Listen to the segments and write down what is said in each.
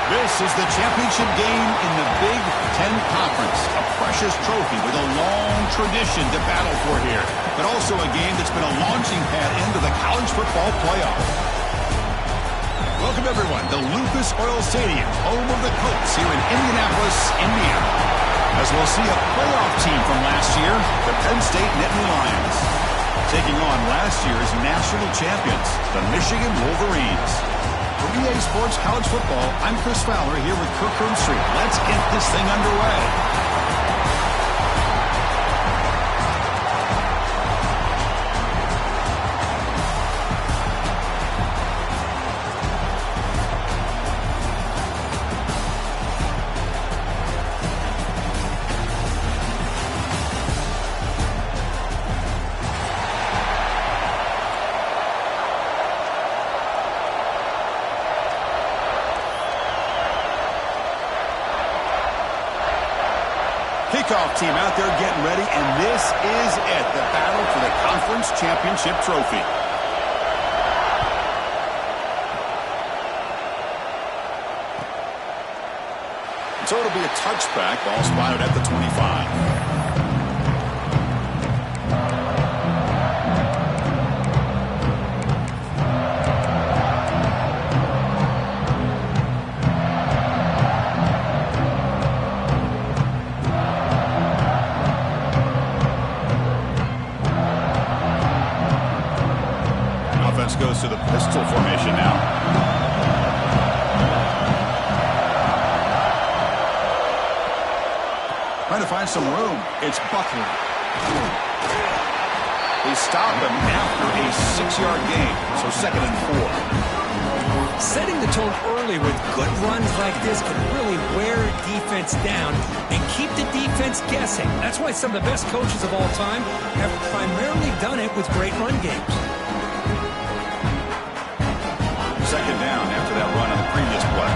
This is the championship game in the Big Ten Conference. A precious trophy with a long tradition to battle for here. But also a game that's been a launching pad into the college football playoff. Welcome, everyone, to Lucas Oil Stadium, home of the Colts here in Indianapolis, Indiana. As we'll see a playoff team from last year, the Penn State Nittany Lions, taking on last year's national champions, the Michigan Wolverines. For EA Sports College Football, I'm Chris Fowler here with Kirk Street. Let's get this thing underway. Kickoff team out there getting ready, and this is it, the battle for the conference championship trophy. So it'll be a touchback, ball spotted at the 25. Goes to the pistol formation now. Trying to find some room. It's Buckley. They stop him after a 6-yard gain, so 2nd and 4. Setting the tone early with good runs like this can really wear a defense down and keep the defense guessing. That's why some of the best coaches of all time have primarily done it with great run games. 2nd down after that run on the previous play.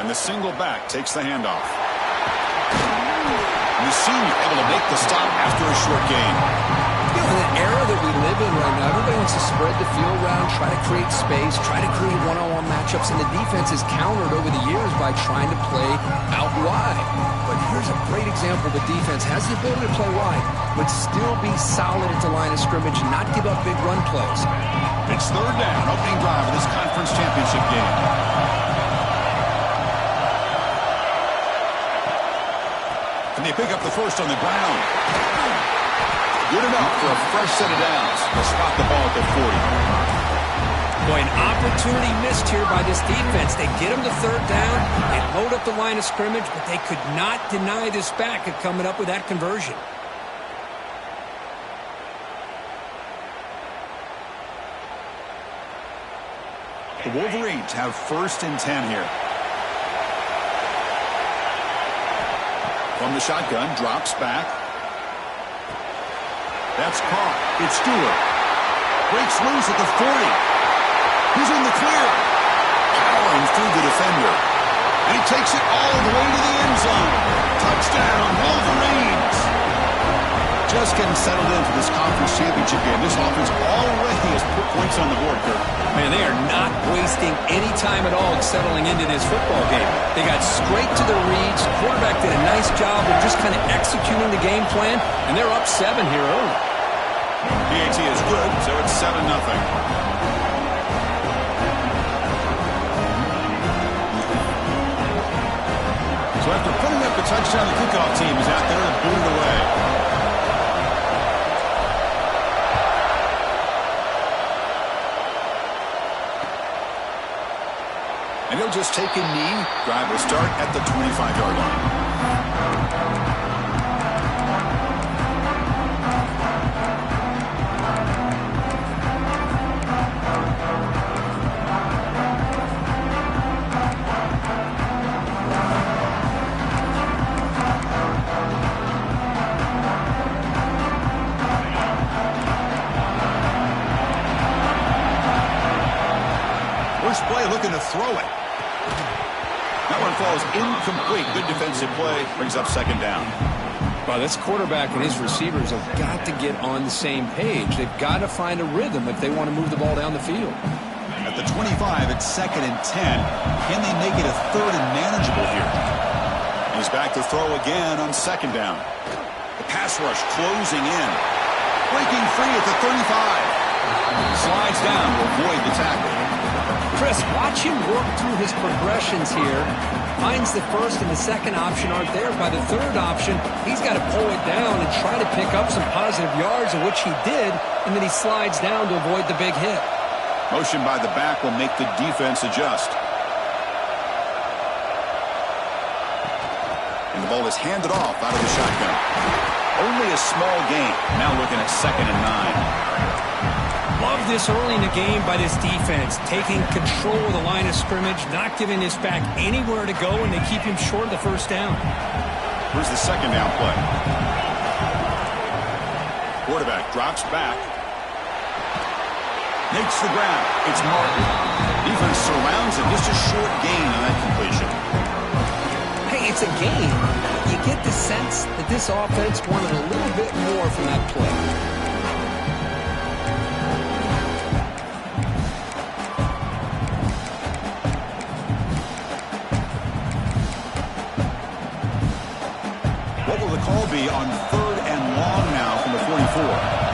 And the single back takes the handoff. And the senior able to make the stop after a short gain. You know, in the era that we live in right now, everybody wants to spread the field around, try to create space, try to create one-on-one matchups, and the defense is countered over the years by trying to play out wide. But here's a great example. The defense has the ability to play wide, but still be solid at the line of scrimmage and not give up big run plays. It's 3rd down, opening drive of this conference championship game. And they pick up the first on the ground. Good enough for a fresh set of downs. They'll spot the ball at the 40. Boy, an opportunity missed here by this defense. They get them to 3rd down, they load up the line of scrimmage, but they could not deny this back of coming up with that conversion. The Wolverines have 1st and 10 here. From the shotgun, drops back. That's caught. It's Stewart. Breaks loose at the 40. He's in the clear. Powering through the defender. And he takes it all the way to the end zone. Touchdown, Wolverines. Just getting settled in for this conference championship game. This offense already has put points on the board, Kirk. Man, they are not wasting any time at all settling into this football game. They got straight to the reads. Quarterback did a nice job of just kind of executing the game plan, and they're up 7 here early. PAT is good, so it's 7-0. So after putting up a touchdown, the kickoff team is out there to boot it away. And he'll just take a knee. Drive will start at the 25-yard line. First play looking to throw it. That one falls incomplete. Good defensive play. Brings up 2nd down. Well, this quarterback and his receivers have got to get on the same page. They've got to find a rhythm if they want to move the ball down the field. At the 25, it's 2nd and 10. Can they make it a 3rd and manageable here? He's back to throw again on 2nd down. The pass rush closing in. Breaking free at the 35. Slides down to avoid the tackle. Chris, watch him work through his progressions here. Finds the first and the second option aren't there. By the third option, he's got to pull it down and try to pick up some positive yards, of which he did, and then he slides down to avoid the big hit. Motion by the back will make the defense adjust. And the ball is handed off out of the shotgun. Only a small gain. Now looking at 2nd and 9. Love this early in the game by this defense, taking control of the line of scrimmage, not giving this back anywhere to go, and they keep him short of the first down. Here's the 2nd down play. Quarterback drops back. Makes the ground. It's Martin. Defense surrounds him. Just a short gain on that completion. Hey, it's a game. You get the sense that this offense wanted a little bit more from that play. What will the call be on 3rd and long now from the 44?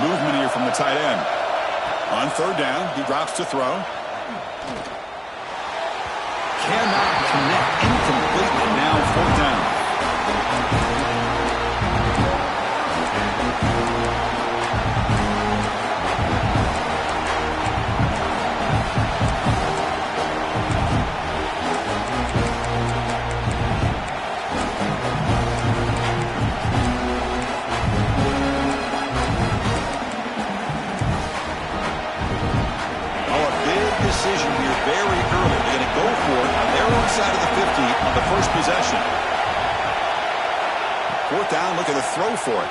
Movement here from the tight end. On 3rd down, he drops to throw. Cannot connect, incomplete, and now 4th down. Decision here very early. They're going to go for it on their own side of the 50 on the first possession. 4th down, look at the throw for it.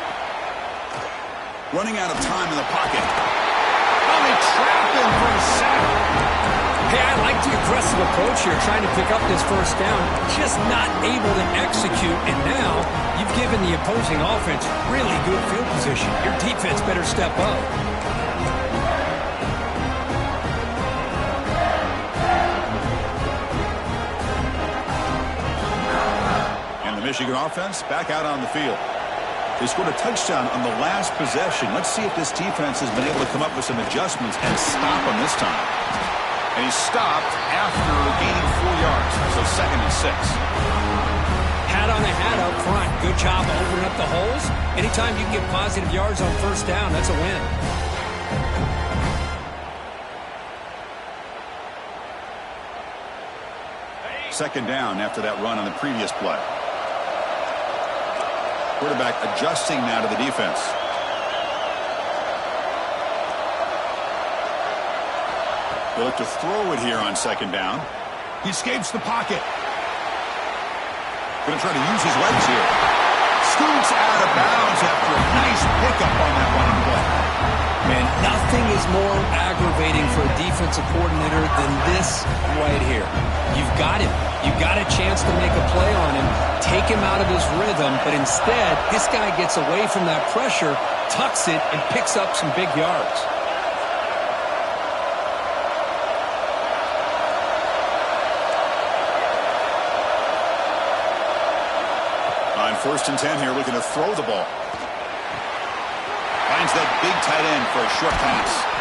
Running out of time in the pocket. Oh, they trapped him for a sack. Hey, I like the aggressive approach here, trying to pick up this first down, just not able to execute, and now you've given the opposing offense really good field position. Your defense better step up. Michigan offense back out on the field. They scored a touchdown on the last possession. Let's see if this defense has been able to come up with some adjustments and stop him this time. And he stopped after gaining 4 yards. So 2nd and 6. Hat on a hat up front. Good job opening up the holes. Anytime you can get positive yards on 1st down, that's a win. Second down after that run on the previous play. Quarterback adjusting now to the defense. They look to throw it here on 2nd down. He escapes the pocket. Going to try to use his legs here. Scoots out of bounds after a nice pickup on that running play. Man, nothing is more aggravating for a defensive coordinator than this right here. You've got him. You've got a chance to make a play on him, take him out of his rhythm, but instead, this guy gets away from that pressure, tucks it, and picks up some big yards. On 1st and 10 here, looking to throw the ball. Finds that big tight end for a short pass.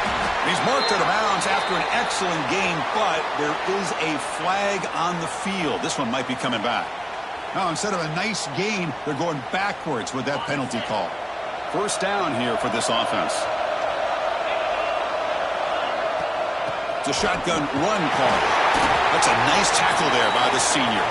He's marked out of bounds after an excellent game, but there is a flag on the field. This one might be coming back. Now, instead of a nice gain, they're going backwards with that penalty call. 1st down here for this offense. It's a shotgun run call. That's a nice tackle there by the senior.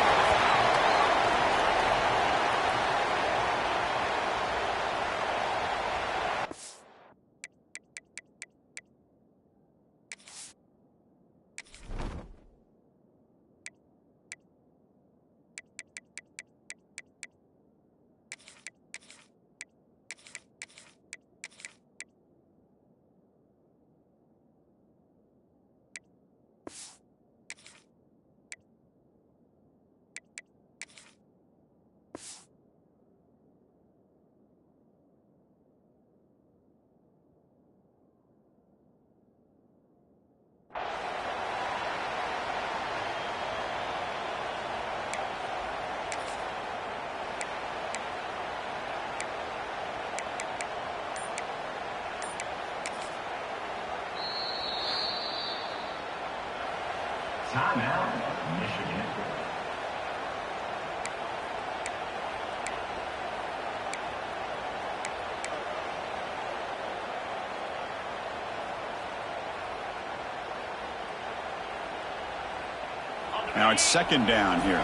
Now it's second down here.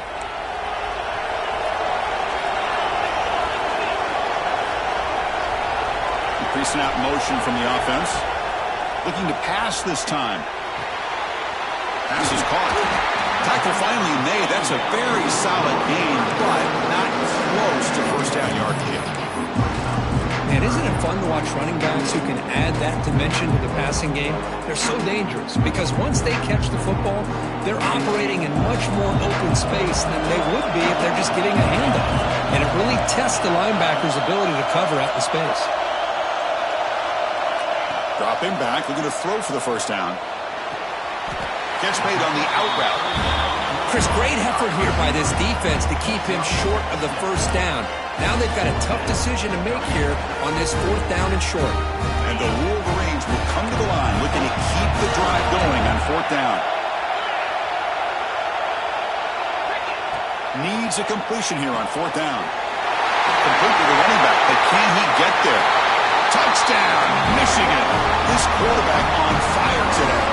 Increasing out motion from the offense. Looking to pass this time. Pass is caught. Tackle finally made. That's a very solid gain, but not close to first down yard kick. And isn't it fun to watch running backs who can add that dimension to the passing game? They're so dangerous because once they catch the football, they're operating in much more open space than they would be if they're just getting a handoff. And it really tests the linebacker's ability to cover out the space. Dropping back, looking to throw for the first down. Gets made on the out route. Chris, great effort here by this defense to keep him short of the first down. Now they've got a tough decision to make here on this fourth down and short. And the Wolverines will come to the line looking to keep the drive going on fourth down. Needs a completion here on fourth down. Complete to the running back, but can he get there? Touchdown, Michigan. This quarterback on fire today.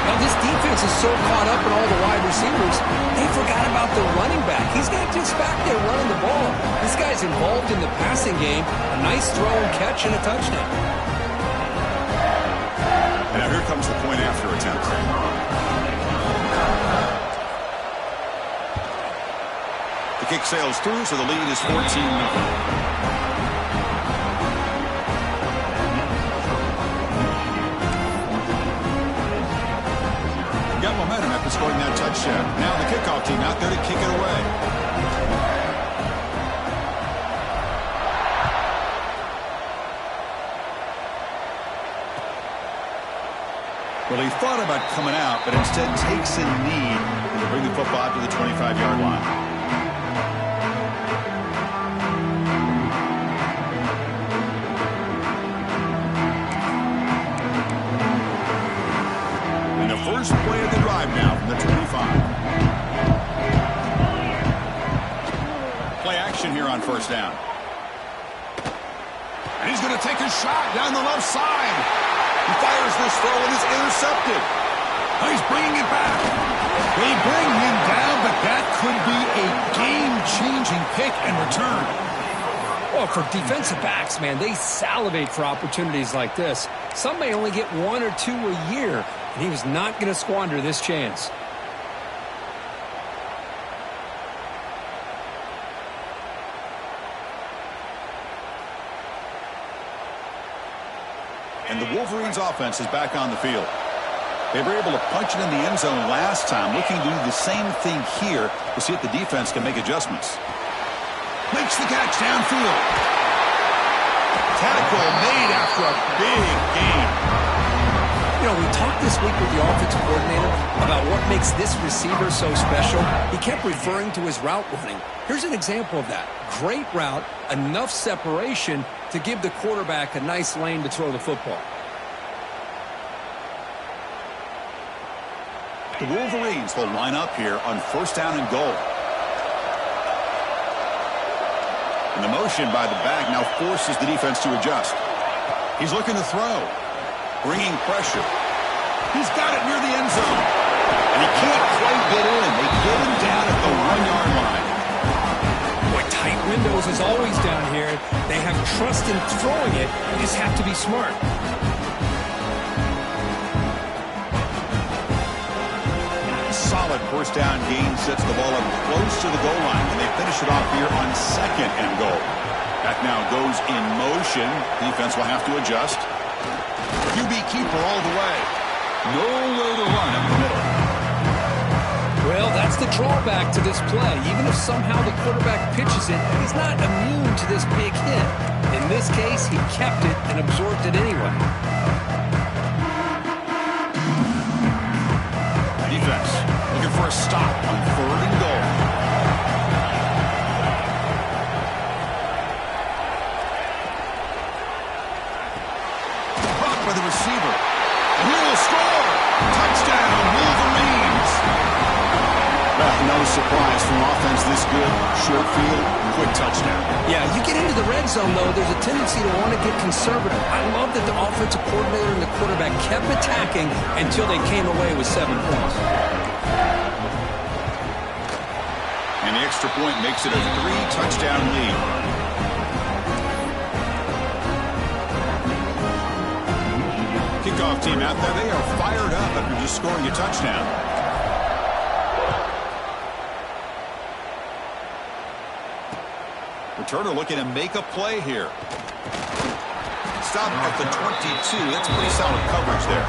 Now this defense is so caught up in all the wide receivers, they forgot about the running back. He's not just back there running the ball. This guy's involved in the passing game. A nice throw and catch and a touchdown. And now here comes the point after attempt. The kick sails through, so the lead is 14-0. Got momentum after scoring that touchdown. Now the kickoff team out there to kick it away. Well, he thought about coming out, but instead takes a knee to bring the football out to the 25-yard line. First play of the drive now from the 25. Play action here on first down. And he's going to take a shot down the left side. He fires this throw and is intercepted. Oh, he's bringing it back. They bring him down, but that could be a game-changing pick and return. Well, for defensive backs, man, they salivate for opportunities like this. Some may only get one or two a year, and he was not going to squander this chance. And the Wolverines offense is back on the field. They were able to punch it in the end zone last time, looking to do the same thing here to see if the defense can make adjustments. Makes the catch downfield. Tackle made after a big gain. You know, we talked this week with the offensive coordinator about what makes this receiver so special. He kept referring to his route running. Here's an example of that. Great route, enough separation to give the quarterback a nice lane to throw the football. The Wolverines will line up here on first down and goal. And the motion by the back now forces the defense to adjust. He's looking to throw. Bringing pressure. He's got it near the end zone. And he can't quite get in. They get him down at the 1-yard line. Boy, tight windows is always down here. They have trust in throwing it. They just have to be smart. Solid first down gain sets the ball up close to the goal line, and they finish it off here on second and goal. That now goes in motion. Defense will have to adjust. QB keeper all the way. Nowhere to run up the middle. Well, that's the drawback to this play. Even if somehow the quarterback pitches it, he's not immune to this big hit. In this case, he kept it and absorbed it anyway. Defense looking for a stop on third and goal. Blocked by the receiver. And he will score. Touchdown, Wolverines. surprised from offense this good. Short field, quick touchdown. Yeah, you get into the red zone, though, there's a tendency to want to get conservative. I love that the offensive coordinator and the quarterback kept attacking until they came away with 7 points. And the extra point makes it a 3-touchdown lead. Kickoff team out there, they are fired up after just scoring a touchdown. Returner looking to make a play here. Stop at the 22. That's pretty solid coverage there.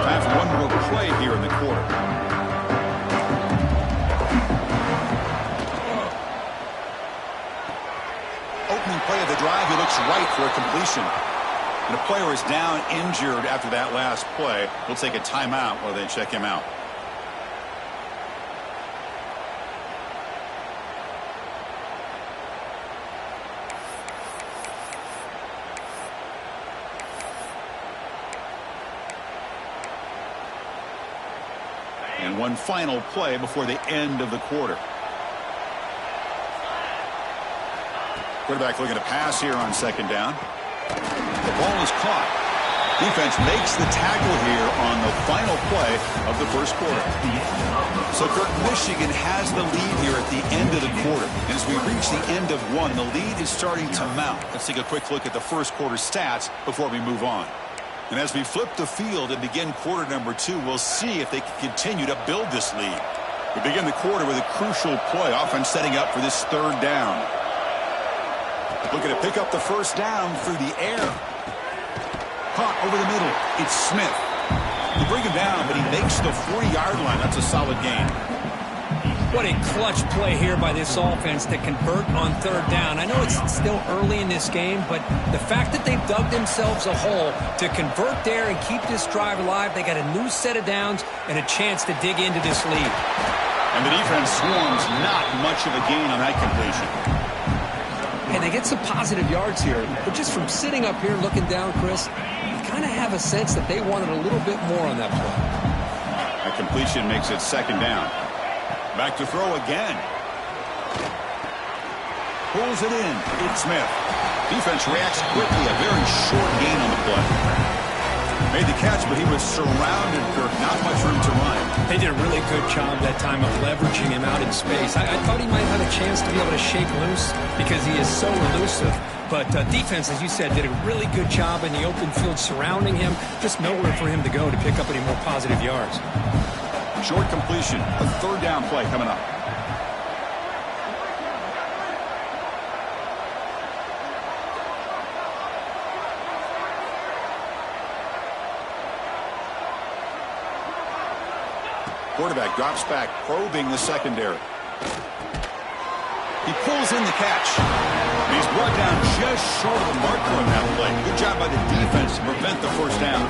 Time for one more play here in the quarter. Play of the drive, he looks right for a completion. And a player is down injured after that last play. We'll take a timeout while they check him out. And one final play before the end of the quarter. Quarterback looking to pass here on second down. The ball is caught. Defense makes the tackle here on the final play of the first quarter. So, Kirk, Michigan has the lead here at the end of the quarter. And as we reach the end of one, the lead is starting to mount. Let's take a quick look at the first quarter stats before we move on. And as we flip the field and begin quarter number 2, we'll see if they can continue to build this lead. We begin the quarter with a crucial play, offense setting up for this third down. Looking to pick up the first down through the air. Caught over the middle. It's Smith. They bring him down, but he makes the 40-yard line. That's a solid gain. What a clutch play here by this offense to convert on third down. I know it's still early in this game, but the fact that they've dug themselves a hole to convert there and keep this drive alive, they got a new set of downs and a chance to dig into this lead. And the defense swarms not much of a gain on that completion. And they get some positive yards here. But just from sitting up here looking down, Chris, you kind of have a sense that they wanted a little bit more on that play. That completion makes it second down. Back to throw again. Pulls it in. It's Smith. Defense reacts quickly. A very short gain on the play. Made the catch, but he was surrounded, Kirk. Not much room to run. They did a really good job that time of leveraging him out in space. I thought he might have a chance to be able to shake loose because he is so elusive. But defense, as you said, did a really good job in the open field surrounding him. Just nowhere for him to go to pick up any more positive yards. Short completion. A third down play coming up. Quarterback drops back, probing the secondary. He pulls in the catch. He's brought down just short of the marker on that play. Good job by the defense to prevent the first down.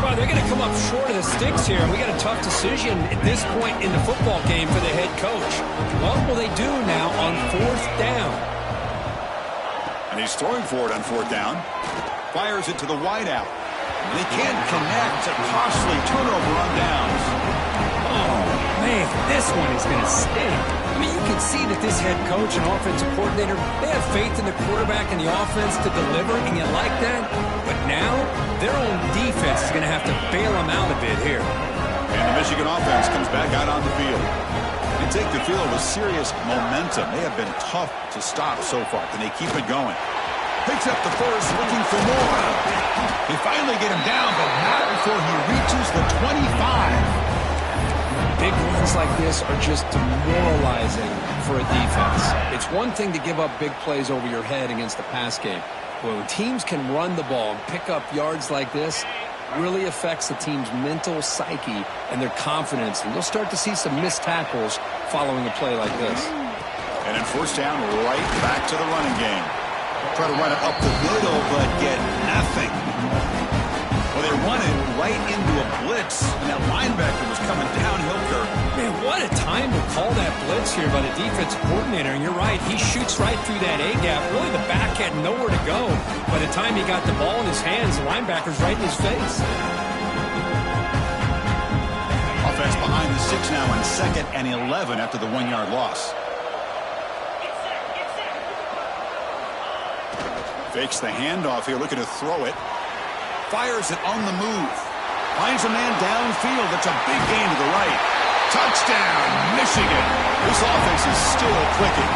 Well, they're going to come up short of the sticks here. We got a tough decision at this point in the football game for the head coach. What will they do now on fourth down? And he's throwing for it on fourth down. Fires it to the wideout. And they can't connect. A costly turnover on downs. Oh, man, this one is going to sting. I mean, you can see that this head coach and offensive coordinator, they have faith in the quarterback and the offense to deliver, and you like that. But now, their own defense is going to have to bail them out a bit here. And the Michigan offense comes back out on the field. They take the field with serious momentum. They have been tough to stop so far. Can they keep it going? Picks up the first, looking for more. They finally get him down, but not before he reaches the 25. Big runs like this are just demoralizing for a defense. It's one thing to give up big plays over your head against the pass game. But when teams can run the ball and pick up yards like this, it really affects the team's mental psyche and their confidence. And you'll start to see some missed tackles following a play like this. And in first down, right back to the running game. Try to run it up the middle, but get nothing. Well, they run it right into a blitz, and that linebacker was coming downhill, Kirk. Man, what a time to call that blitz here by the defensive coordinator. And you're right, he shoots right through that A-gap. Really, the back had nowhere to go. By the time he got the ball in his hands, the linebacker's right in his face. Offense behind the 6 now on 2nd and 11 after the 1-yard loss. Fakes the handoff here, looking to throw it. Fires it on the move. Finds a man downfield. That's a big gain to the right. Touchdown, Michigan. This offense is still clicking.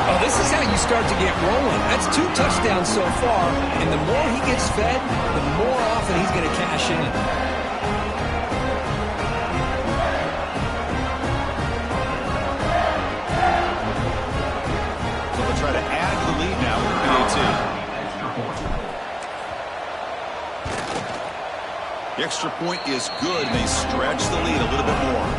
Oh, this is how you start to get rolling. That's 2 touchdowns so far, and the more he gets fed, the more often he's going to cash in. So they'll try to add to the lead now with a PAT. The extra point is good, and they stretch the lead a little bit more.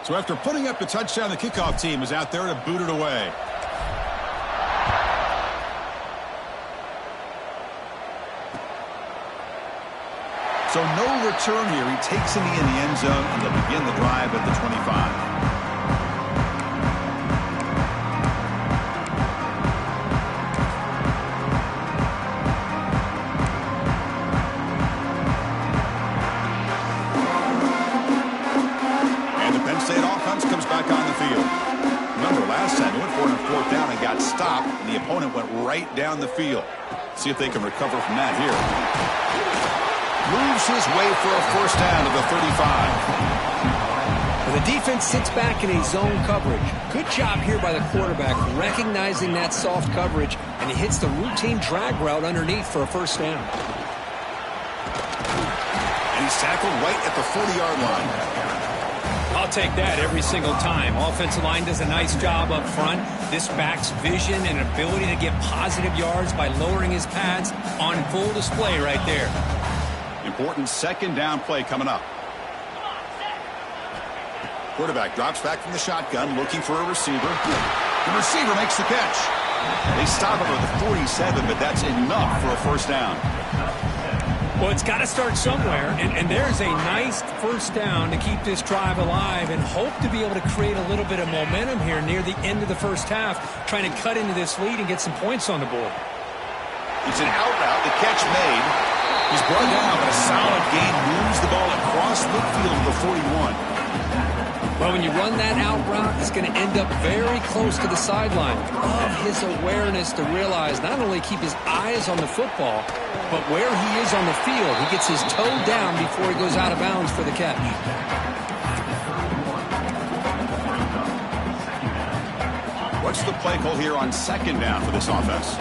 So after putting up the touchdown, the kickoff team is out there to boot it away. So no return here. He takes it in the end zone, and they'll begin the drive at the 25. Comes back on the field. Remember last time they went for it on 4th down and got stopped, and the opponent went right down the field. See if they can recover from that here. Moves his way for a 1st down to the 35. Well, the defense sits back in a zone coverage. Good job here by the quarterback recognizing that soft coverage, and he hits the routine drag route underneath for a 1st down. And he's tackled right at the 40-yard line. I'll take that every single time. Offensive line does a nice job up front. This back's vision and ability to get positive yards by lowering his pads on full display right there. Important 2nd down play coming up. Quarterback drops back from the shotgun, looking for a receiver. The receiver makes the catch. They stop him at the 47, but that's enough for a 1st down. Well, it's got to start somewhere, and there's a nice 1st down to keep this drive alive and hope to be able to create a little bit of momentum here near the end of the 1st half, trying to cut into this lead and get some points on the board. It's an out route, the catch made. He's brought down, but a solid gain moves the ball across midfield to the 41. Well, when you run that out route, it's going to end up very close to the sideline. Love his awareness to realize not only keep his eyes on the football, but where he is on the field. He gets his toe down before he goes out of bounds for the catch. What's the play call here on 2nd down for this offense?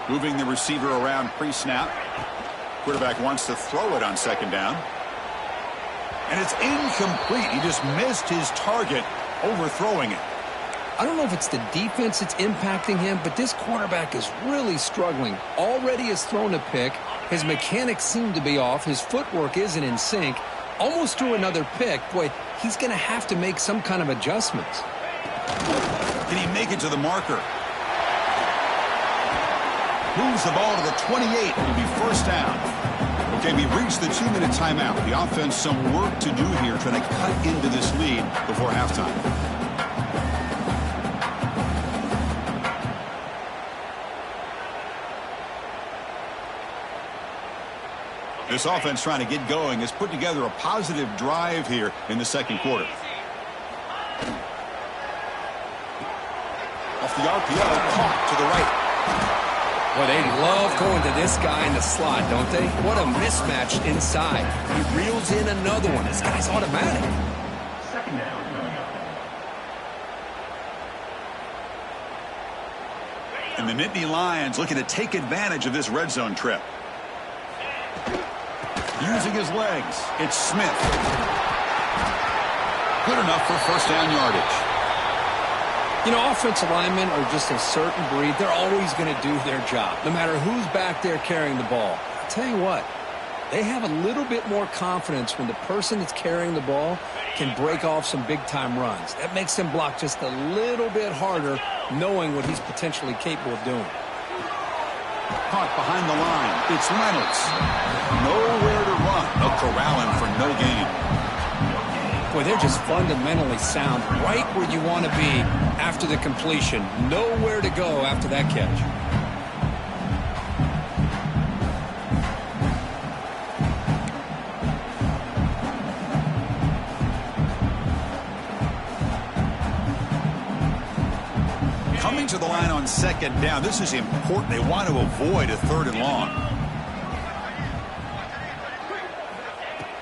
Moving the receiver around pre-snap. Quarterback wants to throw it on 2nd down. And it's incomplete. He just missed his target, overthrowing it. I don't know if it's the defense that's impacting him, but this quarterback is really struggling. Already has thrown a pick. His mechanics seem to be off. His footwork isn't in sync. Almost threw another pick. Boy, he's going to have to make some kind of adjustments. Can he make it to the marker? Moves the ball to the 28. It'll be 1st down. Okay, we reached the 2-minute timeout. The offense some work to do here, trying to cut into this lead before halftime. This offense trying to get going has put together a positive drive here in the 2nd quarter. Off the RPO, caught to the right. Well, they love going to this guy in the slot, don't they? What a mismatch inside. He reels in another one. This guy's automatic. 2nd And the Nittany Lions looking to take advantage of this red zone trip. Using his legs, it's Smith. Good enough for first down yardage. You know, offensive linemen are just a certain breed. They're always going to do their job, no matter who's back there carrying the ball. I'll tell you what, they have a little bit more confidence when the person that's carrying the ball can break off some big-time runs. That makes them block just a little bit harder, knowing what he's potentially capable of doing. Caught behind the line. It's Reynolds. Nowhere to run. They'll corral him for no gain. Boy, they're just fundamentally sound, right where you want to be after the completion. Nowhere to go after that catch. Coming to the line on second down. This is important. They want to avoid a third and long.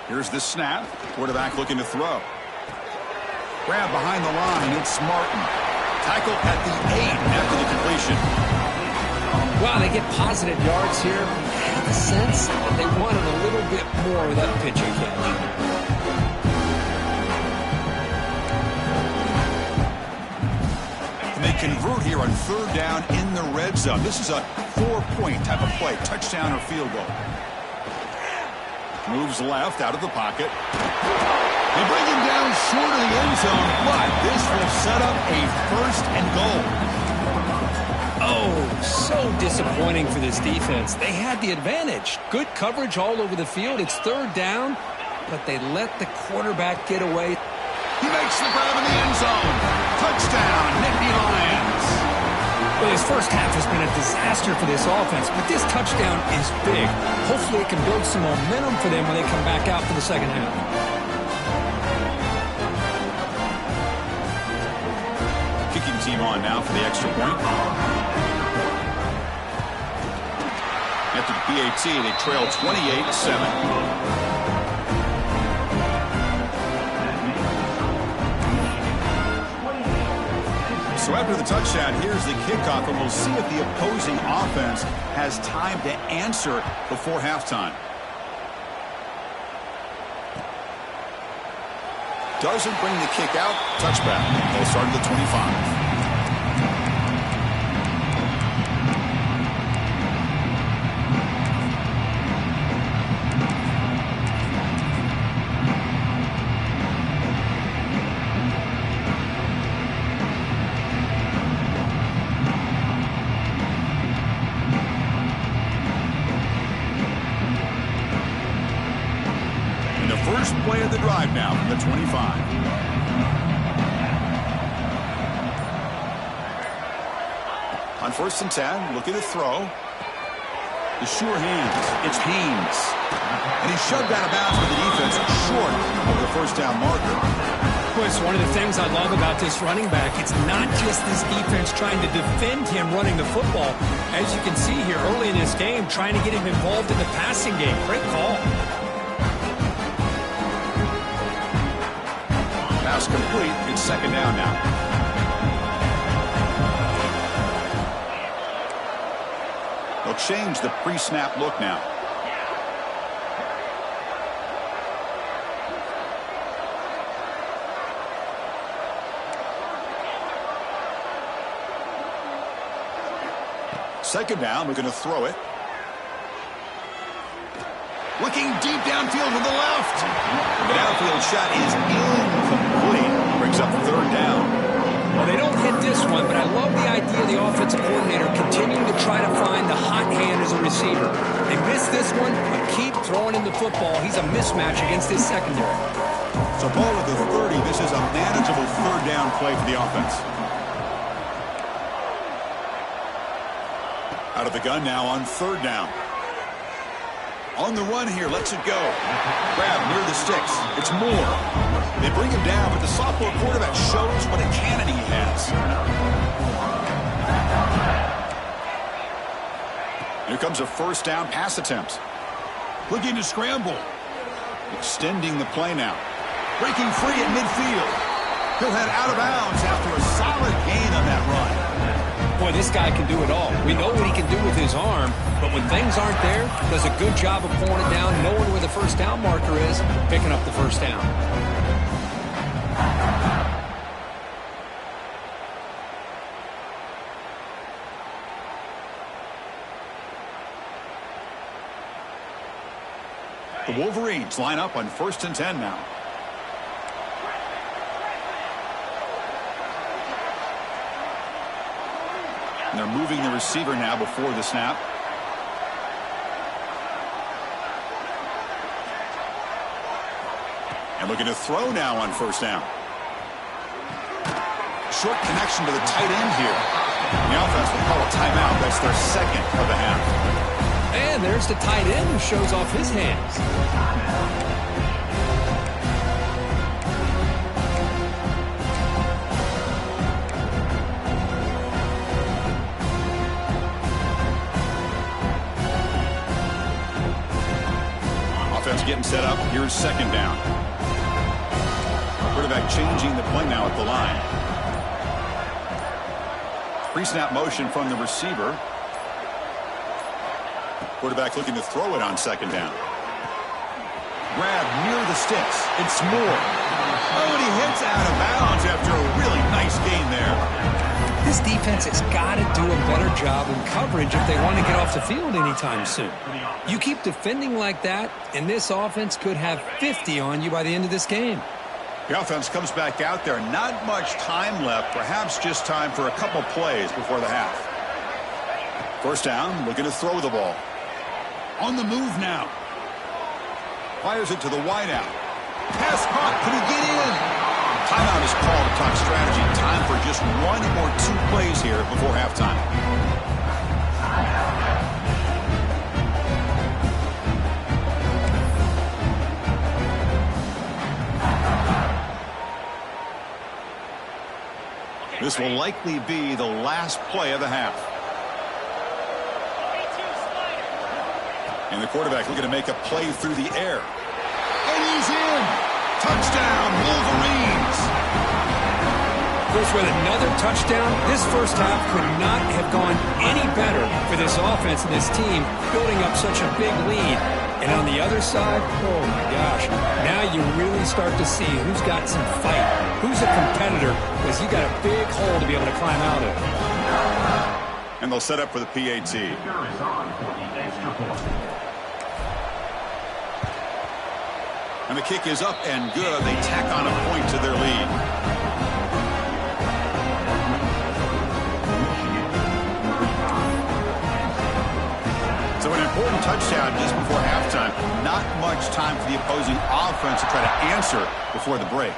Here's the snap. Quarterback looking to throw. Grab behind the line. It's Martin. Tackle at the 8 after the completion. Wow, they get positive yards here. I have the sense that they wanted a little bit more of that pitch and catch. And they convert here on third down in the red zone. This is a 4-point type of play. Touchdown or field goal. Moves left out of the pocket. They bring him down short of the end zone, but this will set up a first and goal. Oh, so disappointing for this defense. They had the advantage. Good coverage all over the field. It's third down, but they let the quarterback get away. He makes the grab in the end zone. Touchdown, Nittany Lions. Well, his first half has been a disaster for this offense, but this touchdown is big. Hopefully it can build some momentum for them when they come back out for the second half. Kicking team on now for the extra point. After the PAT, they trail 28-7. So after the touchdown, here's the kickoff, and we'll see if the opposing offense has time to answer before halftime. Doesn't bring the kick out. Touchback. They'll start at the 25. First play of the drive now from the 25. On 1st and 10, looking to throw. The sure hands. It's Haynes. And he's shoved out of bounds with the defense short of the first down marker. Well, it's one of the things I love about this running back. It's not just this defense trying to defend him running the football. As you can see here early in this game, trying to get him involved in the passing game. Great call. Pass complete. It's second down now. They'll change the pre-snap look now. Second down, we're going to throw it. Looking deep downfield to the left. The downfield shot is incomplete. Brings up third down. Well, they don't hit this one, but I love the idea of the offensive coordinator continuing to try to find the hot hand as a receiver. They missed this one, but keep throwing him the football. He's a mismatch against his secondary. So ball at the 30. This is a manageable third down play for the offense. Out of the gun now on third down. On the run here, lets it go. Grab near the sticks. It's Moore. They bring him down, but the sophomore quarterback shows what a cannon he has. Here comes a first down pass attempt. Looking to scramble. Extending the play now. Breaking free at midfield. He'll head out of bounds after a solid gain on that run. Boy, this guy can do it all. We know what he can do with his arm, but when things aren't there, does a good job of pulling it down, knowing where the first down marker is, picking up the first down. The Wolverines line up on 1st and 10 now. And they're moving the receiver now before the snap. And looking to throw now on 1st down. Short connection to the tight end here. The offense will call a timeout. That's their second of the half. And there's the tight end who shows off his hands. Offense getting set up. Here's 2nd down. Quarterback changing the play now at the line. Pre-snap motion from the receiver. Quarterback looking to throw it on 2nd down. Grab near the sticks. It's Moore. Oh, and he hits out of bounds after a really nice gain there. This defense has got to do a better job in coverage if they want to get off the field anytime soon. You keep defending like that, and this offense could have 50 on you by the end of this game. The offense comes back out there. Not much time left. Perhaps just time for a couple plays before the half. 1st down, looking to throw the ball. On the move now. Fires it to the wideout. Pass caught. Could he get in? Timeout is called to talk strategy. Time for just 1 or 2 plays here before halftime. This will likely be the last play of the half. And the quarterback looking to make a play through the air. And he's in! Touchdown, Wolverines! Coach, with another touchdown, this first half could not have gone any better for this offense and this team, building up such a big lead. And on the other side, oh my gosh, now you really start to see who's got some fight, who's a competitor, because you got a big hole to be able to climb out of. And they'll set up for the PAT. And the kick is up and good. They tack on a point to their lead. So an important touchdown just before halftime. Not much time for the opposing offense to try to answer before the break.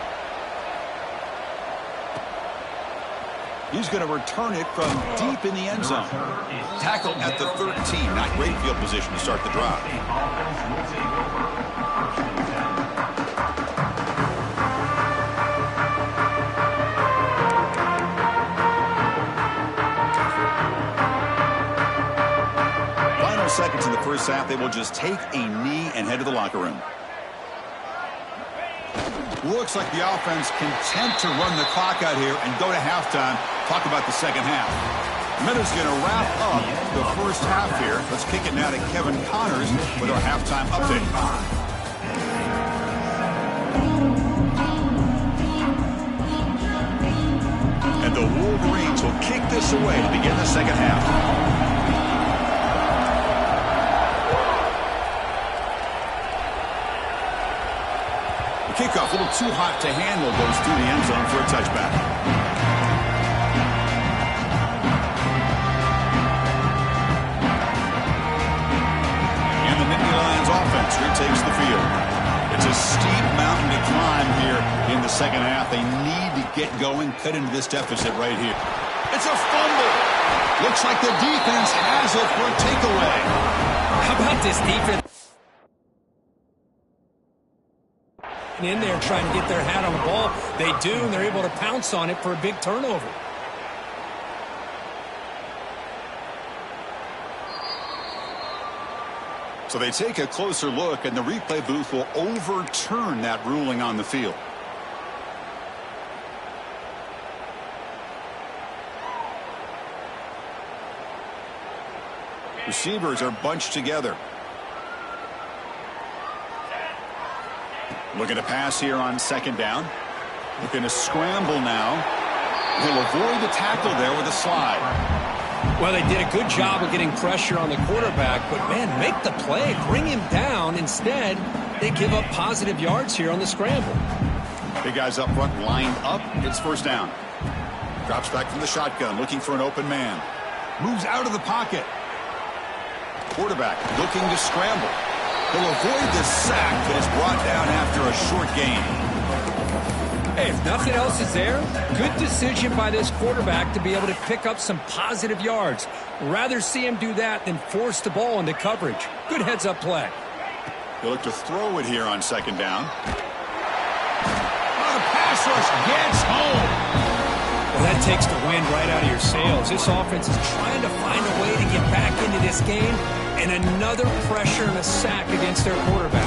He's going to return it from deep in the end zone. Tackle at the 13. Not great field position to start the drive. Final seconds in the first half. They will just take a knee and head to the locker room. Looks like the offense content to run the clock out here and go to halftime. Talk about the second half. Minute's going to wrap up the first half here. Let's kick it now to Kevin Connors with our halftime update. And the Wolverines will kick this away to begin the second half. Kickoff, a little too hot to handle, goes through the end zone for a touchback. And the Nittany Lions offense retakes the field. It's a steep mountain to climb here in the second half. They need to get going, cut into this deficit right here. It's a fumble. Looks like the defense has it for a takeaway. How about this defense? In there trying to get their hat on the ball. They do, and they're able to pounce on it for a big turnover. So they take a closer look, and the replay booth will overturn that ruling on the field. Receivers are bunched together. Looking to pass here on second down. Looking to scramble now. He'll avoid the tackle there with a slide. Well, they did a good job of getting pressure on the quarterback, but, man, make the play. Bring him down. Instead, they give up positive yards here on the scramble. Big guys up front lined up. It's first down. Drops back from the shotgun, looking for an open man. Moves out of the pocket. Quarterback looking to scramble. He'll avoid the sack, but is brought down after a short gain. Hey, if nothing else is there, good decision by this quarterback to be able to pick up some positive yards. Rather see him do that than force the ball into coverage. Good heads-up play. He'll look to throw it here on second down. Oh, the pass rush gets home. Well, that takes the wind right out of your sails. This offense is trying to find a way to get back into this game, and another pressure and a sack against their quarterback.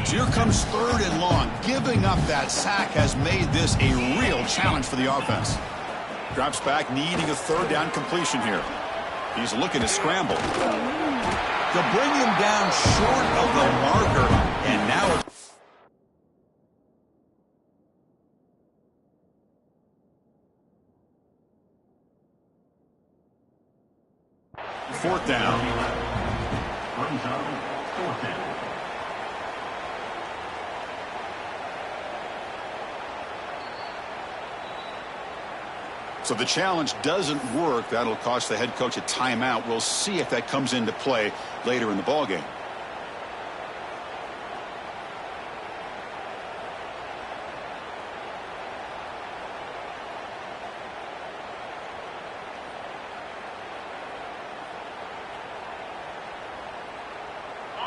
Here comes third and long. Giving up that sack has made this a real challenge for the offense. Drops back, needing a third down completion here. He's looking to scramble. They'll bring him down short of the marker, and now fourth down. Fourth down. So the challenge doesn't work. That'll cost the head coach a timeout. We'll see if that comes into play later in the ballgame.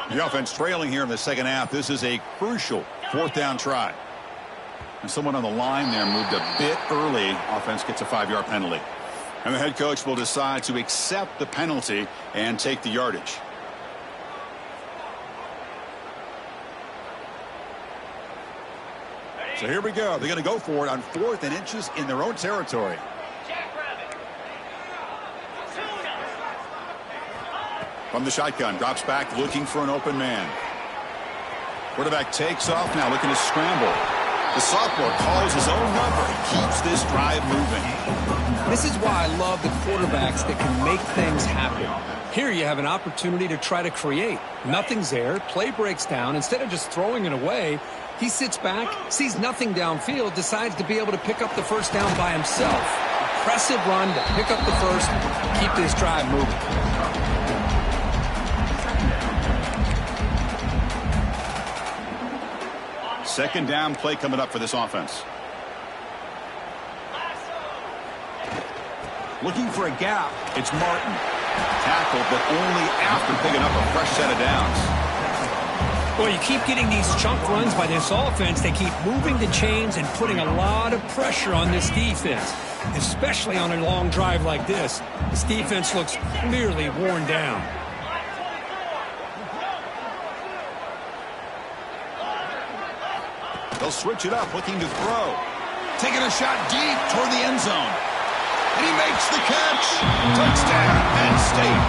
The offense trailing here in the second half. This is a crucial fourth down try. And someone on the line there moved a bit early. Offense gets a 5-yard penalty. And the head coach will decide to accept the penalty and take the yardage. So here we go. They're going to go for it on 4th and inches in their own territory. From the shotgun, drops back, looking for an open man. Quarterback takes off now, looking to scramble. The sophomore calls his own number. He keeps this drive moving. This is why I love the quarterbacks that can make things happen. Here you have an opportunity to try to create. Nothing's there. Play breaks down. Instead of just throwing it away, he sits back, sees nothing downfield, decides to be able to pick up the first down by himself. Impressive run to pick up the first, keep this drive moving. Second down play coming up for this offense. Looking for a gap. It's Martin. Tackled, but only after picking up a fresh set of downs. Well, you keep getting these chunk runs by this offense. They keep moving the chains and putting a lot of pressure on this defense, especially on a long drive like this. This defense looks clearly worn down. They'll switch it up, looking to throw. Taking a shot deep toward the end zone. And he makes the catch. Touchdown, Penn State.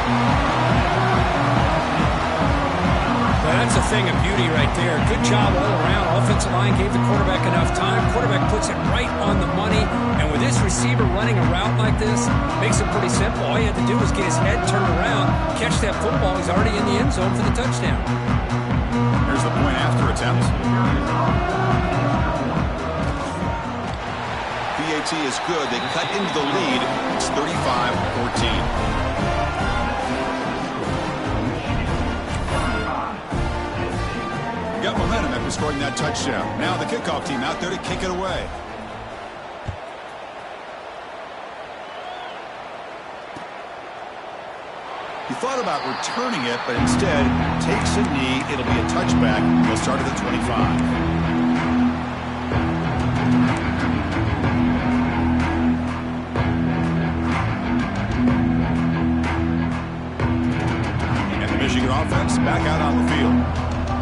Well, that's a thing of beauty right there. Good job all around. Offensive line gave the quarterback enough time. Quarterback puts it right on the money. And with this receiver running a route like this, makes it pretty simple. All you had to do was get his head turned around, catch that football. He's already in the end zone for the touchdown. Here's the point after attempt. PAT is good. They cut into the lead. It's 35-14. Got momentum after scoring that touchdown. Now the kickoff team out there to kick it away. He thought about returning it, but instead takes a knee. It'll be a touchback. He'll start at the 25. Michigan offense back out on the field.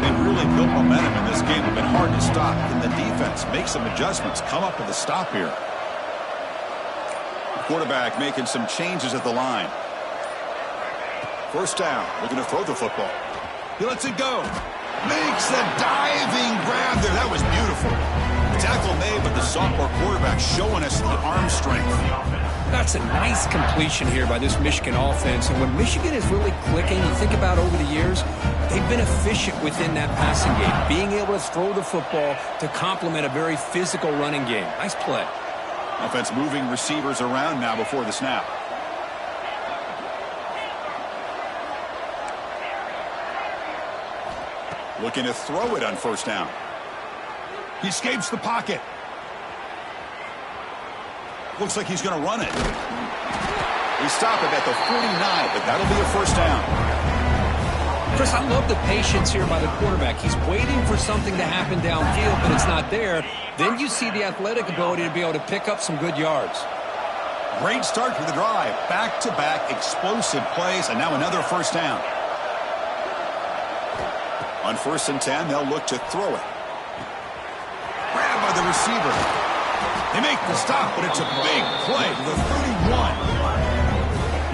They've really built momentum in this game. It's been hard to stop. Can the defense make some adjustments? Come up with a stop here. Quarterback making some changes at the line. First down, looking to throw the football. He lets it go. Makes a diving grab there. That was beautiful. Tackle made, but the sophomore quarterback showing us the arm strength. That's a nice completion here by this Michigan offense. And when Michigan is really clicking, you think about over the years, they've been efficient within that passing game, being able to throw the football to complement a very physical running game. Nice play. Offense moving receivers around now before the snap. Looking to throw it on first down. He escapes the pocket. Looks like he's going to run it. They stop it at the 49, but that'll be a first down. Chris, I love the patience here by the quarterback. He's waiting for something to happen downfield, but it's not there. Then you see the athletic ability to be able to pick up some good yards. Great start for the drive. Back-to-back explosive plays, and now another first down. On 1st and 10, they'll look to throw it. Grabbed by the receiver. They make the stop, but it's a big play to the 31.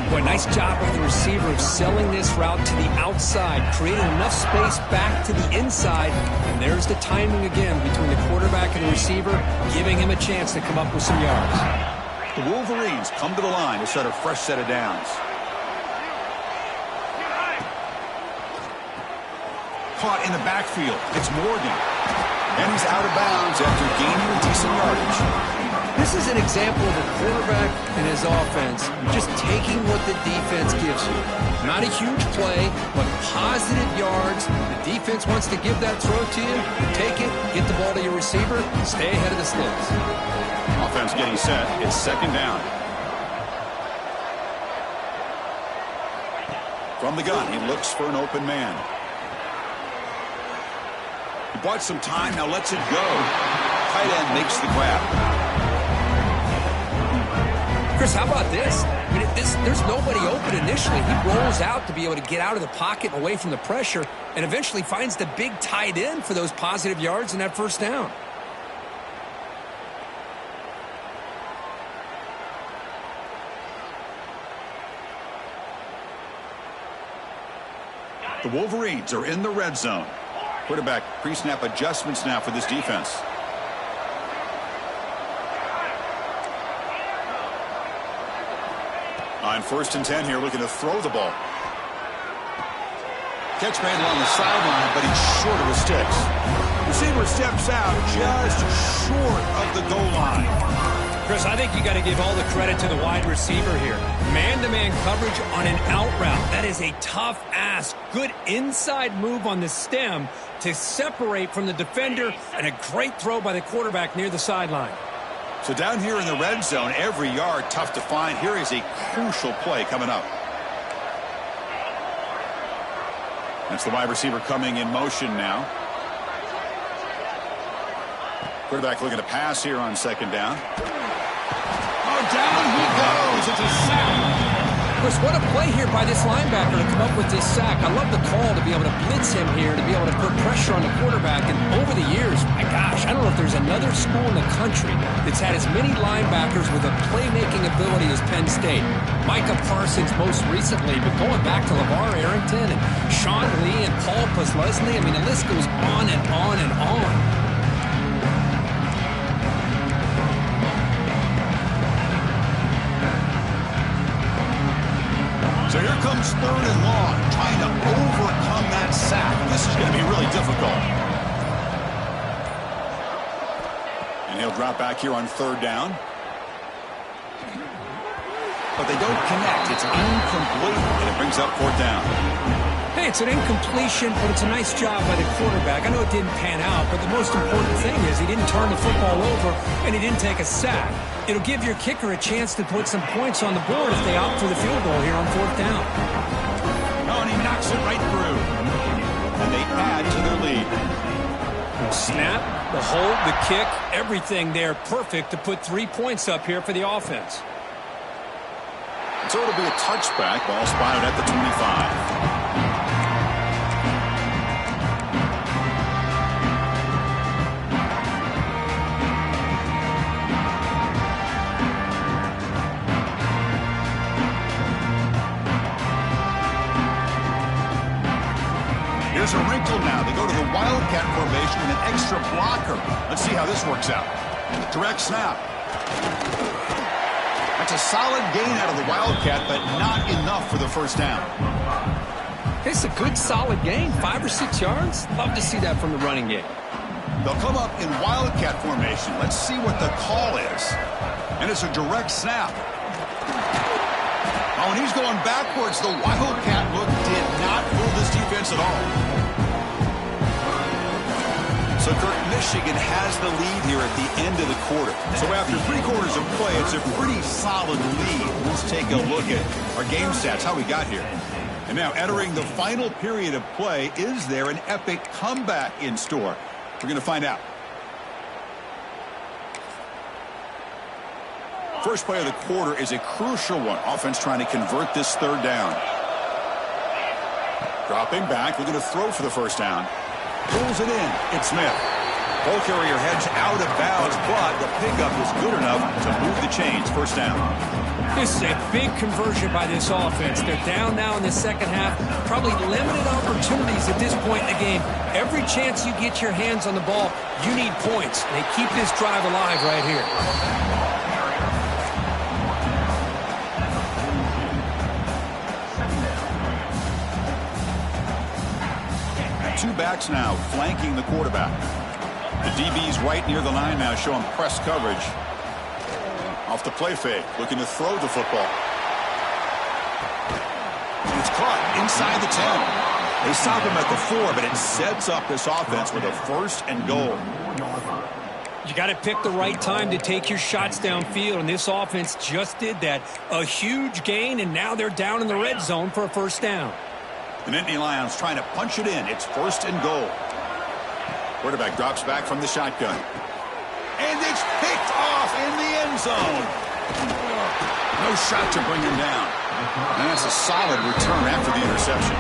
Boy, nice job by the receiver of selling this route to the outside, creating enough space back to the inside. And there's the timing again between the quarterback and the receiver, giving him a chance to come up with some yards. The Wolverines come to the line to start a fresh set of downs. Caught in the backfield. It's Morgan. And he's out of bounds after gaining decent yardage. This is an example of a quarterback and his offense just taking what the defense gives you. Not a huge play, but positive yards. The defense wants to give that throw to you. Take it, get the ball to your receiver, stay ahead of the sticks. Offense getting set. It's second down. From the gun, he looks for an open man. He bought some time, now lets it go. Tight end makes the grab. Chris, how about this? I mean, there's nobody open initially. He rolls out to be able to get out of the pocket and away from the pressure and eventually finds the big tight end for those positive yards in that first down. The Wolverines are in the red zone. Quarterback pre-snap adjustments now for this defense. On 1st and 10 here, looking to throw the ball. Catch made along the sideline, but he's short of the sticks. Receiver steps out just short of the goal line. Chris, I think you got to give all the credit to the wide receiver here. Man-to-man coverage on an out route. That is a tough ask. Good inside move on the stem to separate from the defender, and a great throw by the quarterback near the sideline. So down here in the red zone, every yard tough to find. Here is a crucial play coming up. That's the wide receiver coming in motion now. Quarterback looking to pass here on second down. Oh, down he goes. It's a sack. Chris, what a play here by this linebacker to come up with this sack. I love the call to be able to blitz him here, to be able to put pressure on the quarterback. And over the years, my gosh, I don't know if there's another school in the country that's had as many linebackers with a playmaking ability as Penn State. Micah Parsons most recently, but going back to LeVar Arrington and Sean Lee and Paul Posluszny, I mean, the list goes on and on and on. So here comes 3rd and long, trying to overcome that sack. This is going to be really difficult. And he'll drop back here on 3rd down. But they don't connect. It's incomplete, and it brings up 4th down. Hey, it's an incompletion, but it's a nice job by the quarterback. I know it didn't pan out, but the most important thing is he didn't turn the football over, and he didn't take a sack. It'll give your kicker a chance to put some points on the board if they opt for the field goal here on 4th down. Oh, and he knocks it right through. And they add to their lead. Snap, the hold, the kick, everything there perfect to put 3 points up here for the offense. So it'll be a touchback. Ball spotted at the 25. coverage with an extra blocker. Let's see how this works out. Direct snap. That's a solid gain out of the Wildcat, but not enough for the first down. It's a good, solid gain. 5 or 6 yards. Love to see that from the running game. They'll come up in Wildcat formation. Let's see what the call is. And it's a direct snap. Oh, and he's going backwards. The Wildcat look did not fool this defense at all. So, Kirk, Michigan has the lead here at the end of the quarter. So after 3 quarters of play, it's a pretty solid lead. Let's take a look at our game stats, how we got here. And now, entering the final period of play, is there an epic comeback in store? We're going to find out. First play of the quarter is a crucial one. Offense trying to convert this third down. Dropping back, looking to throw for the first down. Pulls it in. It's Smith. Ball carrier heads out of bounds, but the pickup is good enough to move the chains. First down. This is a big conversion by this offense. They're down now in the second half. Probably limited opportunities at this point in the game. Every chance you get your hands on the ball, you need points. They keep this drive alive right here. 2 backs now flanking the quarterback. The DB's right near the line now, showing press coverage. Off the play fake, looking to throw the football. And it's caught inside the 10. They stop him at the 4, but it sets up this offense with a 1st and goal. You got to pick the right time to take your shots downfield, and this offense just did that. A huge gain, and now they're down in the red zone for a first down. The Nittany Lions trying to punch it in. It's 1st and goal. Quarterback drops back from the shotgun. And it's picked off in the end zone. No shot to bring him down. And that's a solid return after the interception.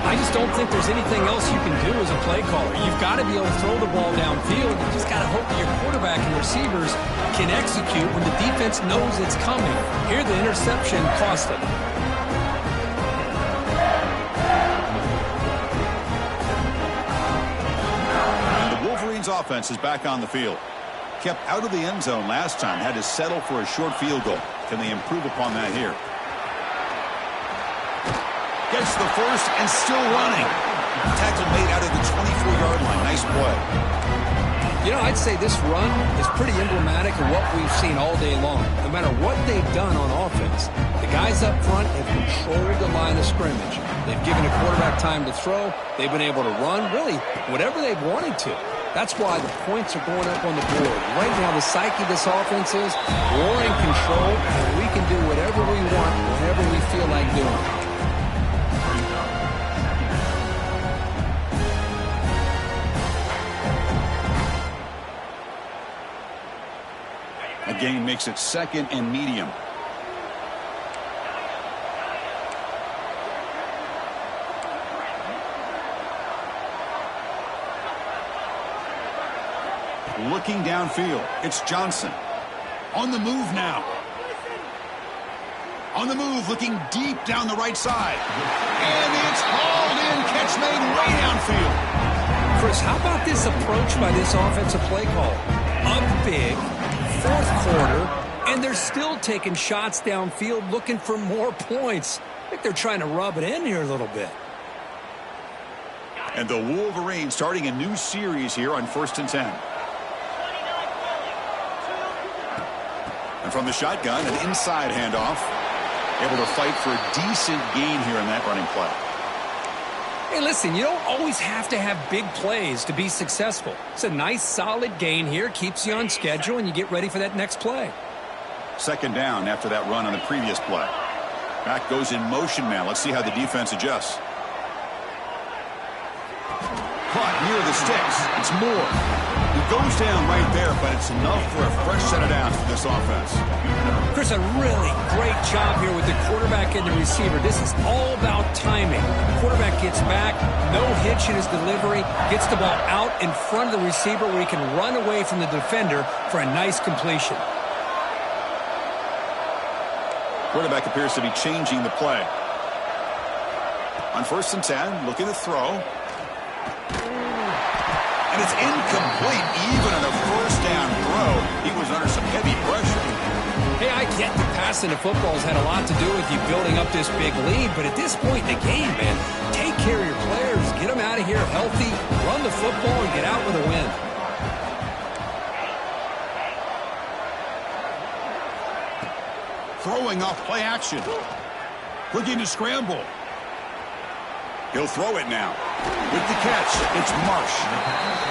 I just don't think there's anything else you can do as a play caller. You've got to be able to throw the ball downfield. You just got to hope that your quarterback and receivers can execute when the defense knows it's coming. Here, the interception cost them. Offense is back on the field. Kept out of the end zone last time. Had to settle for a short field goal. Can they improve upon that here? Gets the first and still running. Tackle made out of the 24-yard line. Nice play. You know, I'd say this run is pretty emblematic of what we've seen all day long. No matter what they've done on offense, the guys up front have controlled the line of scrimmage. They've given a quarterback time to throw. They've been able to run, really, whatever they've wanted to. That's why the points are going up on the board. Right now, the psyche of this offense is we're in control, and we can do whatever we want, whenever we feel like doing it. A gain makes it 2nd and medium. Looking downfield, it's Johnson. On the move now. On the move, looking deep down the right side. And it's hauled in, catch made way downfield. Chris, how about this approach by this offensive play call? Up big, 4th quarter, and they're still taking shots downfield looking for more points. I think they're trying to rub it in here a little bit. And the Wolverines starting a new series here on 1st and 10. And from the shotgun, an inside handoff. Able to fight for a decent gain here in that running play. Hey, listen, you don't always have to have big plays to be successful. It's a nice, solid gain here. Keeps you on schedule, and you get ready for that next play. 2nd down after that run on the previous play. Back goes in motion now. Let's see how the defense adjusts. Caught near the sticks. It's Moore. He goes down right there, but it's enough for a fresh set of downs for this offense. Chris, a really great job here with the quarterback and the receiver. This is all about timing. Quarterback gets back, no hitch in his delivery, gets the ball out in front of the receiver where he can run away from the defender for a nice completion. Quarterback appears to be changing the play. On 1st and 10, looking to throw. And it's incomplete even on a first down throw. He was under some heavy pressure. Hey, I get the passing of football has had a lot to do with you building up this big lead, but at this point in the game, man, take care of your players. Get them out of here healthy, run the football, and get out with a win. Throwing off play action. Looking to scramble. He'll throw it now. With the catch, it's Marsh.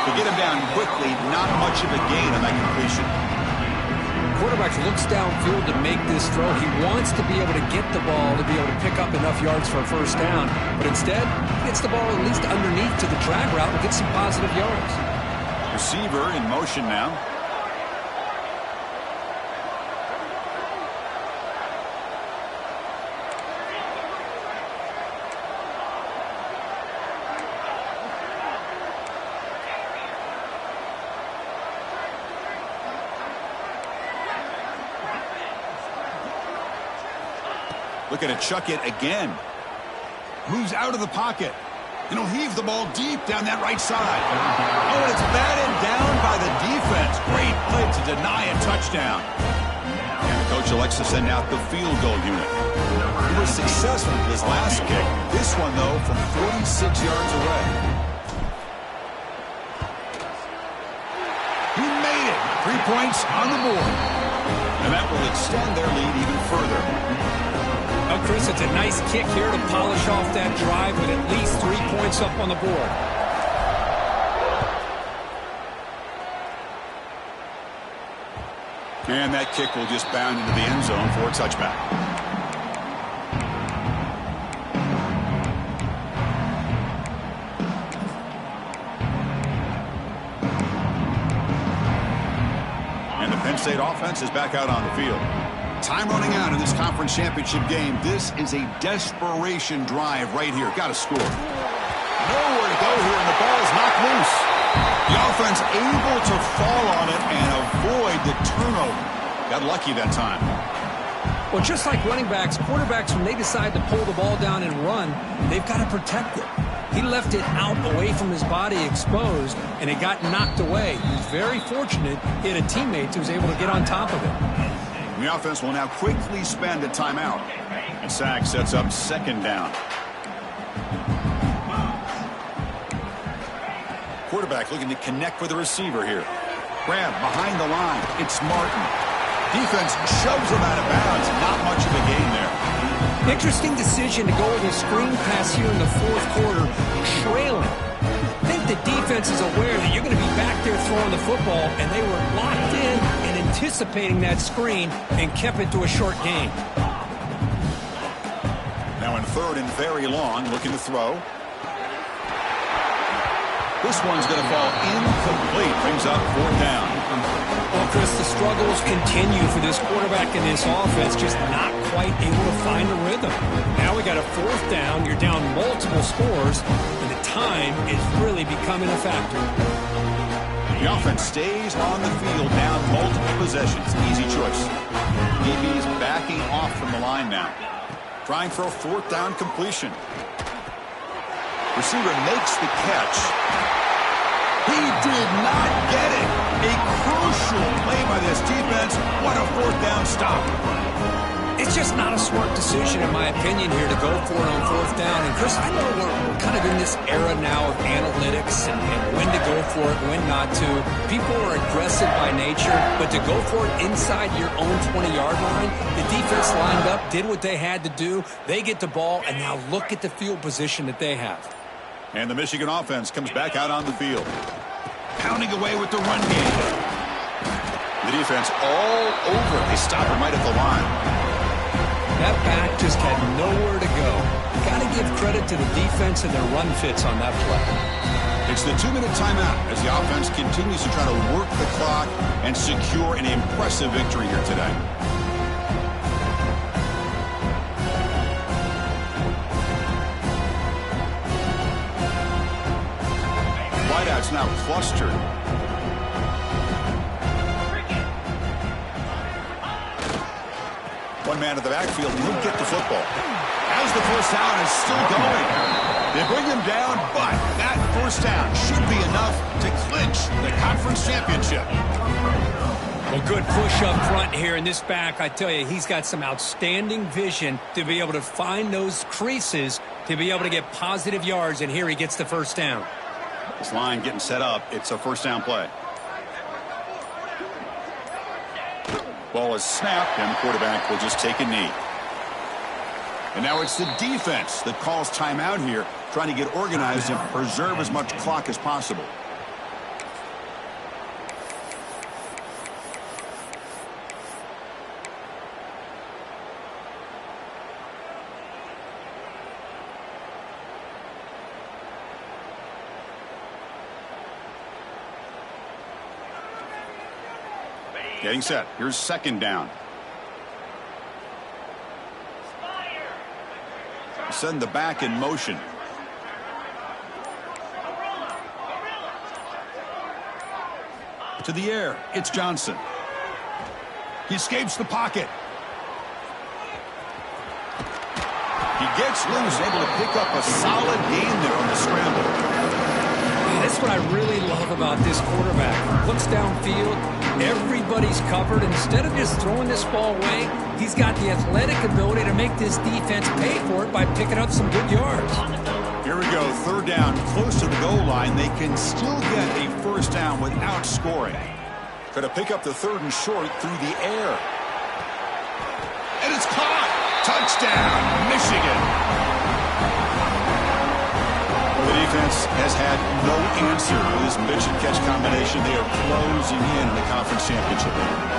To get him down quickly, not much of a gain on that completion. Quarterback looks downfield to make this throw. He wants to be able to get the ball to be able to pick up enough yards for a first down. But instead, he gets the ball at least underneath to the drag route and gets some positive yards. Receiver in motion now. Looking to chuck it again. Moves out of the pocket. And he'll heave the ball deep down that right side. Oh, and it's batted down by the defense. Great play to deny a touchdown. And the coach elects to send out the field goal unit. He was successful with his last kick. This one, though, from 46 yards away. He made it. 3 points on the board. And that will extend their lead even further. Oh, Chris, it's a nice kick here to polish off that drive with at least 3 points up on the board. And that kick will just bound into the end zone for a touchback. And the Penn State offense is back out on the field. Time running out in this conference championship game. This is a desperation drive right here. Got to score. Nowhere to go here, and the ball is knocked loose. The offense able to fall on it and avoid the turnover. Got lucky that time. Well, just like running backs, quarterbacks, when they decide to pull the ball down and run, they've got to protect it. He left it out away from his body exposed, and it got knocked away. He was very fortunate he had a teammate who was able to get on top of it. The offense will now quickly spend a timeout. And Sag sets up second down. Quarterback looking to connect with the receiver here. Grab behind the line. It's Martin. Defense shoves him out of bounds. Not much of a gain there. Interesting decision to go with a screen pass here in the fourth quarter, trailing. I think the defense is aware that you're going to be back there throwing the football, and they were locked in and anticipating that screen and kept it to a short gain. Now in third and very long, looking to throw. This one's going to fall incomplete. Brings up fourth down. Well, Chris, the struggles continue for this quarterback in this offense, just not quite able to find a rhythm. Now we got a fourth down. You're down multiple scores, and the time is really becoming a factor. The offense stays on the field, down multiple possessions. Easy choice. DB's backing off from the line now. Trying for a fourth down completion. Receiver makes the catch. He did not get it. A crucial play by this defense. What a fourth down stop. It's just not a smart decision, in my opinion, here to go for it on fourth down. And, Chris, I know we're kind of in this era now of analytics and when to go for it, when not to. People are aggressive by nature, but to go for it inside your own 20-yard line, the defense lined up, did what they had to do. They get the ball, and now look at the field position that they have. And the Michigan offense comes back out on the field. Pounding away with the run game. The defense all over. They stop him right at the line. That back just had nowhere to go. Got to give credit to the defense and their run fits on that play. It's the 2-minute timeout as the offense continues to try to work the clock and secure an impressive victory here today. Wideouts now clustered. One man at the backfield will get the football. As the first down is still going. They bring him down, but that first down should be enough to clinch conference championship. Well, good push up front here in this back. I tell you, he's got some outstanding vision to be able to find those creases to be able to get positive yards, and here he gets the first down. This line getting set up. It's a first down play. Ball is snapped, and the quarterback will just take a knee. And now it's the defense that calls timeout here, trying to get organized and preserve as much clock as possible. Getting set. Here's second down. Send the back in motion. To the air. It's Johnson. He escapes the pocket. He gets loose, able to pick up a solid gain there on the scramble. That's what I really love about this quarterback. Looks downfield, everybody's covered. Instead of just throwing this ball away, he's got the athletic ability to make this defense pay for it by picking up some good yards. Here we go, third down, close to the goal line. They can still get a first down without scoring. Going to pick up the third and short through the air. And it's caught! Touchdown, Michigan! The defense has had no answer with this pitch-and-catch combination. They are closing in the conference championship.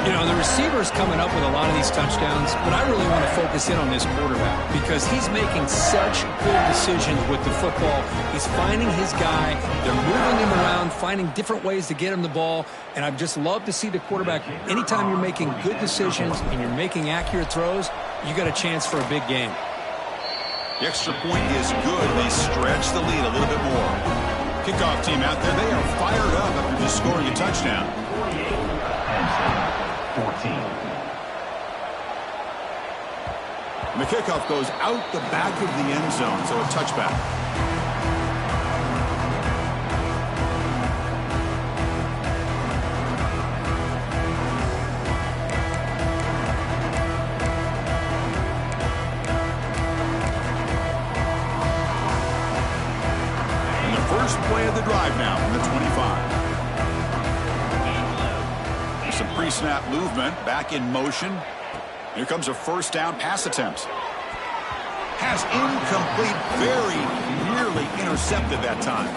You know, the receiver's coming up with a lot of these touchdowns, but I really want to focus in on this quarterback because he's making such good decisions with the football. He's finding his guy. They're moving him around, finding different ways to get him the ball, and I've just loved to see the quarterback. Anytime you're making good decisions and you're making accurate throws, you got a chance for a big game. The extra point is good. They stretch the lead a little bit more. Kickoff team out there. They are fired up after just scoring a touchdown. 14. And the kickoff goes out the back of the end zone, so a touchback. First play of the drive now from the 25. Some pre-snap movement, back in motion. Here comes a first down pass attempt. Pass incomplete, very nearly intercepted that time.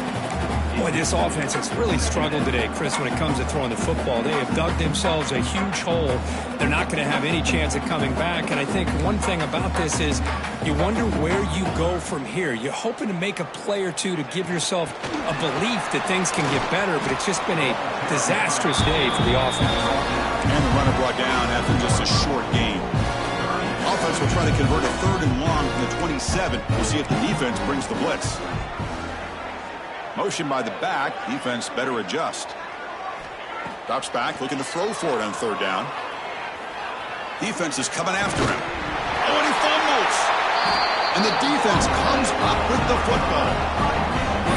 Boy, this offense has really struggled today, Chris, when it comes to throwing the football. They have dug themselves a huge hole. They're not going to have any chance of coming back. And I think one thing about this is you wonder where you go from here. You're hoping to make a play or two to give yourself a belief that things can get better, but it's just been a disastrous day for the offense. And the runner brought down after just a short gain. Offense will try to convert a third and long from the 27. We'll see if the defense brings the blitz. Motion by the back. Defense better adjust. Drops back, looking to throw for it on third down. Defense is coming after him. Oh, and he fumbles. And the defense comes up with the football.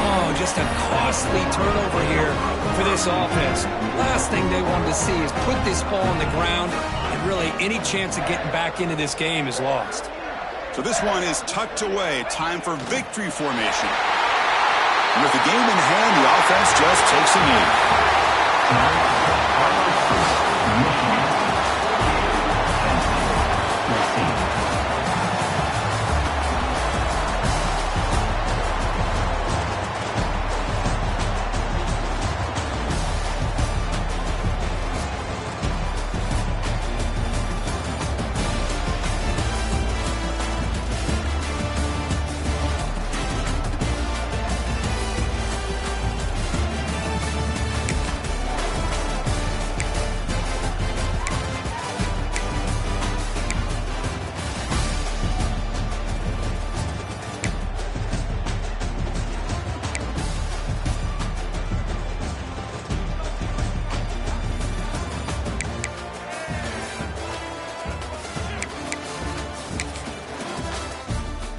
Oh, just a costly turnover here for this offense. Last thing they wanted to see is put this ball on the ground, and really any chance of getting back into this game is lost. So this one is tucked away. Time for victory formation. And with the game in hand, the offense just takes a knee.